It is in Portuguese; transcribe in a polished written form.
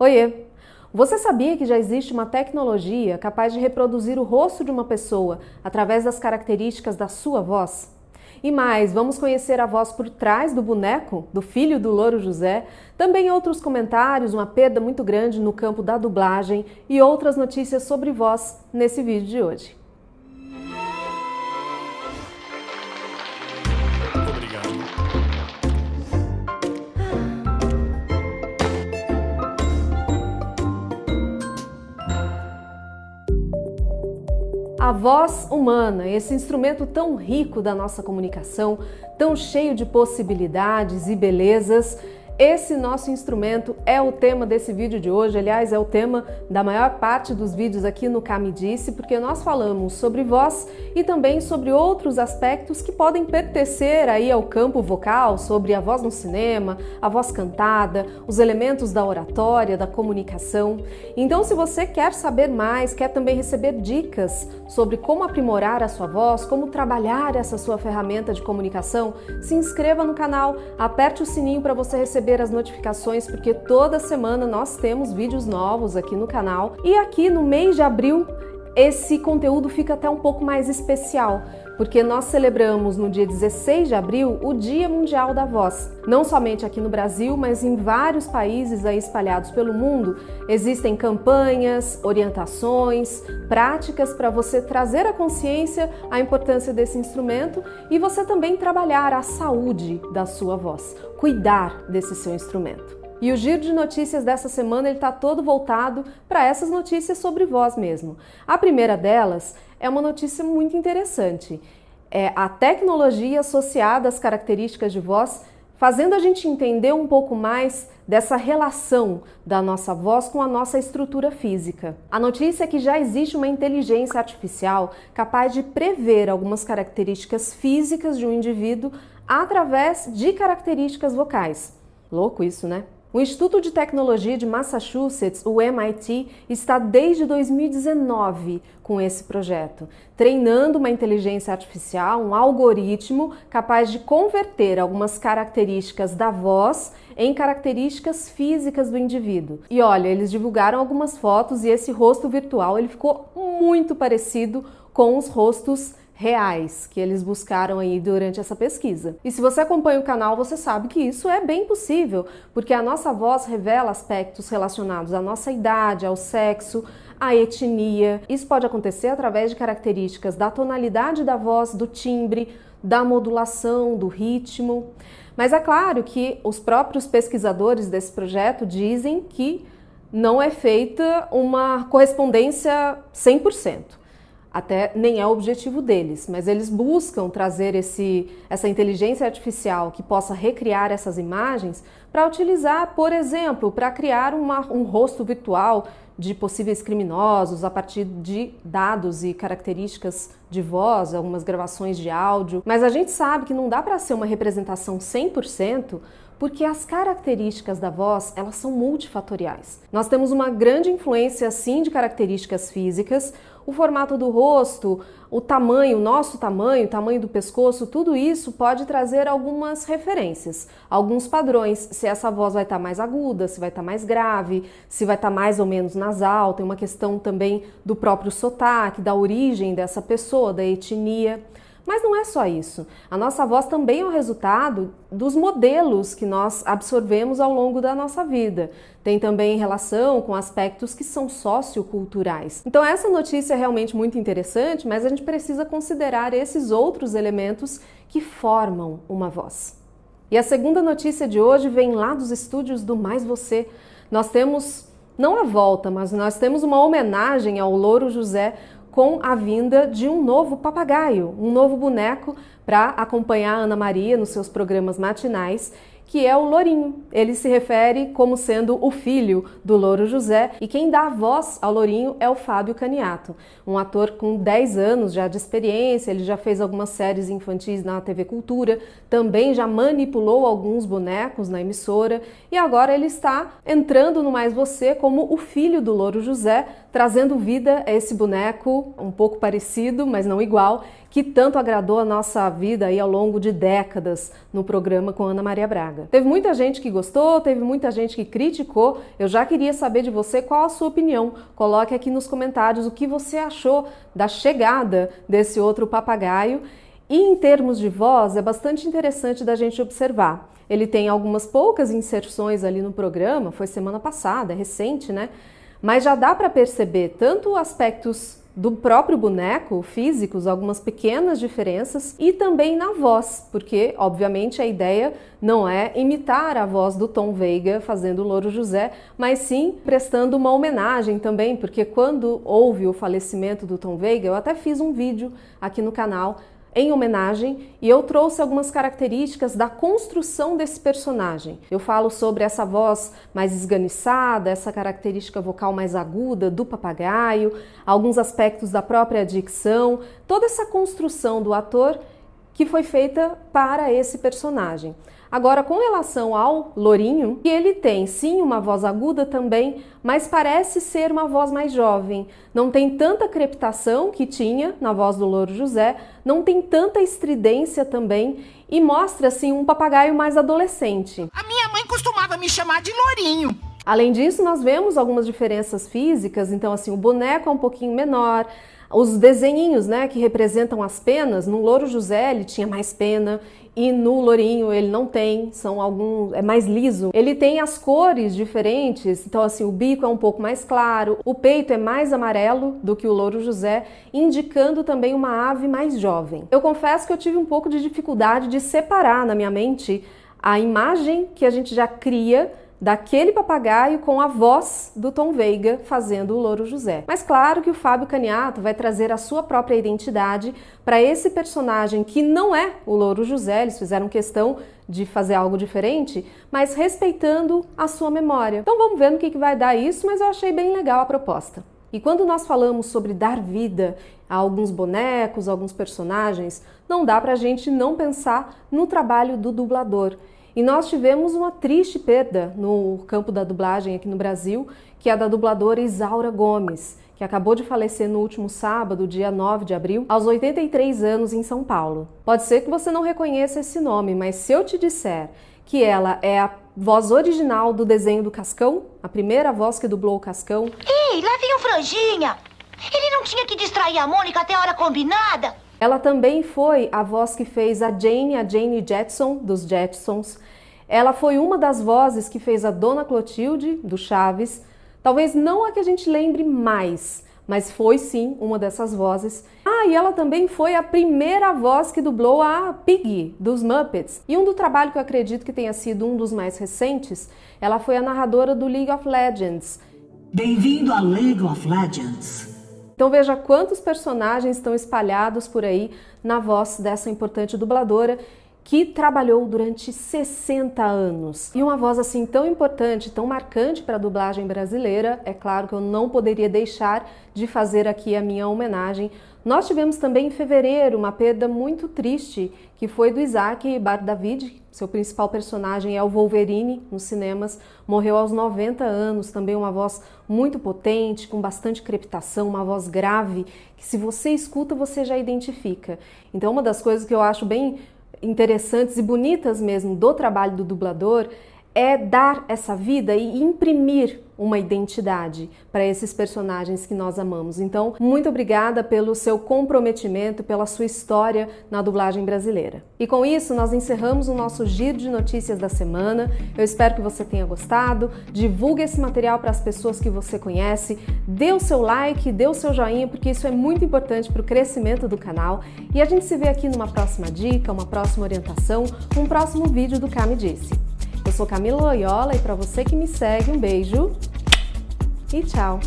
Oiê! Você sabia que já existe uma tecnologia capaz de reproduzir o rosto de uma pessoa através das características da sua voz? E mais, vamos conhecer a voz por trás do boneco, do filho do Louro José, também outros comentários, uma perda muito grande no campo da dublagem e outras notícias sobre voz nesse vídeo de hoje. A voz humana, esse instrumento tão rico da nossa comunicação, tão cheio de possibilidades e belezas, esse nosso instrumento é o tema desse vídeo de hoje. Aliás, é o tema da maior parte dos vídeos aqui no Cá Me Disse, porque nós falamos sobre voz e também sobre outros aspectos que podem pertencer aí ao campo vocal, sobre a voz no cinema, a voz cantada, os elementos da oratória, da comunicação. Então, se você quer saber mais, quer também receber dicas sobre como aprimorar a sua voz, como trabalhar essa sua ferramenta de comunicação, se inscreva no canal, aperte o sininho para você receber as notificações, porque toda semana nós temos vídeos novos aqui no canal. E aqui no mês de abril esse conteúdo fica até um pouco mais especial, porque nós celebramos no dia 16 de abril o Dia Mundial da Voz. Não somente aqui no Brasil, mas em vários países aí espalhados pelo mundo, existem campanhas, orientações, práticas para você trazer à consciência a importância desse instrumento e você também trabalhar a saúde da sua voz, cuidar desse seu instrumento. E o giro de notícias dessa semana ele está todo voltado para essas notícias sobre voz mesmo. A primeira delas é uma notícia muito interessante. É a tecnologia associada às características de voz, fazendo a gente entender um pouco mais dessa relação da nossa voz com a nossa estrutura física. A notícia é que já existe uma inteligência artificial capaz de prever algumas características físicas de um indivíduo através de características vocais. Louco isso, né? O Instituto de Tecnologia de Massachusetts, o MIT, está desde 2019 com esse projeto, treinando uma inteligência artificial, um algoritmo capaz de converter algumas características da voz em características físicas do indivíduo. E olha, eles divulgaram algumas fotos e esse rosto virtual ele ficou muito parecido com os rostos reais que eles buscaram aí durante essa pesquisa. E se você acompanha o canal, você sabe que isso é bem possível, porque a nossa voz revela aspectos relacionados à nossa idade, ao sexo, à etnia. Isso pode acontecer através de características da tonalidade da voz, do timbre, da modulação, do ritmo. Mas é claro que os próprios pesquisadores desse projeto dizem que não é feita uma correspondência 100%. Até nem é o objetivo deles, mas eles buscam trazer essa inteligência artificial que possa recriar essas imagens para utilizar, por exemplo, para criar um rosto virtual de possíveis criminosos a partir de dados e características de voz, algumas gravações de áudio. Mas a gente sabe que não dá para ser uma representação 100%, porque as características da voz, elas são multifatoriais. Nós temos uma grande influência, sim, de características físicas, o formato do rosto, o tamanho, o nosso tamanho, o tamanho do pescoço, tudo isso pode trazer algumas referências, alguns padrões, se essa voz vai estar mais aguda, se vai estar mais grave, se vai estar mais ou menos nasal, tem uma questão também do próprio sotaque, da origem dessa pessoa, da etnia. Mas não é só isso. A nossa voz também é o resultado dos modelos que nós absorvemos ao longo da nossa vida. Tem também relação com aspectos que são socioculturais. Então essa notícia é realmente muito interessante, mas a gente precisa considerar esses outros elementos que formam uma voz. E a segunda notícia de hoje vem lá dos estúdios do Mais Você. Nós temos, não a volta, mas nós temos uma homenagem ao Louro José com a vinda de um novo papagaio, um novo boneco para acompanhar a Ana Maria nos seus programas matinais, que é o Lourinho. Ele se refere como sendo o filho do Louro José e quem dá a voz ao Lourinho é o Fábio Caniato, um ator com 10 anos já de experiência, ele já fez algumas séries infantis na TV Cultura, também já manipulou alguns bonecos na emissora e agora ele está entrando no Mais Você como o filho do Louro José, trazendo vida a esse boneco um pouco parecido, mas não igual, que tanto agradou a nossa vida aí ao longo de décadas no programa com Ana Maria Braga. chegada. Teve muita gente que gostou, teve muita gente que criticou. Eu já queria saber de você qual a sua opinião. Coloque aqui nos comentários o que você achou da chegada desse outro papagaio. E em termos de voz, é bastante interessante da gente observar. Ele tem algumas poucas inserções ali no programa, foi semana passada, é recente, né? Mas já dá para perceber tanto aspectos do próprio boneco, físicos, algumas pequenas diferenças, e também na voz, porque, obviamente, a ideia não é imitar a voz do Tom Veiga fazendo o Louro José, mas sim prestando uma homenagem também, porque quando houve o falecimento do Tom Veiga, eu até fiz um vídeo aqui no canal em homenagem, e eu trouxe algumas características da construção desse personagem. Eu falo sobre essa voz mais esganiçada, essa característica vocal mais aguda do papagaio, alguns aspectos da própria dicção, toda essa construção do ator que foi feita para esse personagem. Agora, com relação ao Lourinho, ele tem sim uma voz aguda também, mas parece ser uma voz mais jovem. Não tem tanta crepitação que tinha na voz do Louro José, não tem tanta estridência também e mostra assim um papagaio mais adolescente. A minha mãe costumava me chamar de Lourinho. Além disso, nós vemos algumas diferenças físicas, então assim, o boneco é um pouquinho menor, os desenhinhos, né, que representam as penas, no Louro José ele tinha mais pena e no Lourinho ele não tem, é mais liso. Ele tem as cores diferentes, então assim, o bico é um pouco mais claro, o peito é mais amarelo do que o Louro José, indicando também uma ave mais jovem. Eu confesso que eu tive um pouco de dificuldade de separar na minha mente a imagem que a gente já cria daquele papagaio com a voz do Tom Veiga fazendo o Louro José. Mas claro que o Fábio Caniato vai trazer a sua própria identidade para esse personagem que não é o Louro José, eles fizeram questão de fazer algo diferente, mas respeitando a sua memória. Então vamos ver no que vai dar isso, mas eu achei bem legal a proposta. E quando nós falamos sobre dar vida a alguns bonecos, a alguns personagens, não dá pra gente não pensar no trabalho do dublador. E nós tivemos uma triste perda no campo da dublagem aqui no Brasil, que é a da dubladora Isaura Gomes, que acabou de falecer no último sábado, dia 9 de abril, aos 83 anos em São Paulo. Pode ser que você não reconheça esse nome, mas se eu te disser que ela é a voz original do desenho do Cascão, a primeira voz que dublou o Cascão... Ei, lá vem o Franjinha! Ele não tinha que distrair a Mônica até a hora combinada? Ela também foi a voz que fez a Jane Jetson, dos Jetsons. Ela foi uma das vozes que fez a Dona Clotilde, do Chaves. Talvez não a que a gente lembre mais, mas foi sim uma dessas vozes. E ela também foi a primeira voz que dublou a Piggy, dos Muppets. E do trabalho que eu acredito que tenha sido um dos mais recentes, ela foi a narradora do League of Legends. Bem-vindo a League of Legends. Então veja quantos personagens estão espalhados por aí na voz dessa importante dubladora que trabalhou durante 60 anos. E uma voz assim tão importante, tão marcante para a dublagem brasileira, é claro que eu não poderia deixar de fazer aqui a minha homenagem. Nós tivemos também em fevereiro uma perda muito triste, que foi do Isaac Bar-David. Seu principal personagem é o Wolverine nos cinemas, morreu aos 90 anos, também uma voz muito potente, com bastante crepitação, uma voz grave, que se você escuta você já identifica. Então uma das coisas que eu acho bem interessantes e bonitas mesmo do trabalho do dublador é dar essa vida e imprimir uma identidade para esses personagens que nós amamos. Então, muito obrigada pelo seu comprometimento, pela sua história na dublagem brasileira. E com isso, nós encerramos o nosso giro de notícias da semana. Eu espero que você tenha gostado. Divulgue esse material para as pessoas que você conhece. Dê o seu like, dê o seu joinha, porque isso é muito importante para o crescimento do canal. E a gente se vê aqui numa próxima dica, uma próxima orientação, um próximo vídeo do Cá Me Disse. Eu sou Camila Loyola e para você que me segue, um beijo e tchau!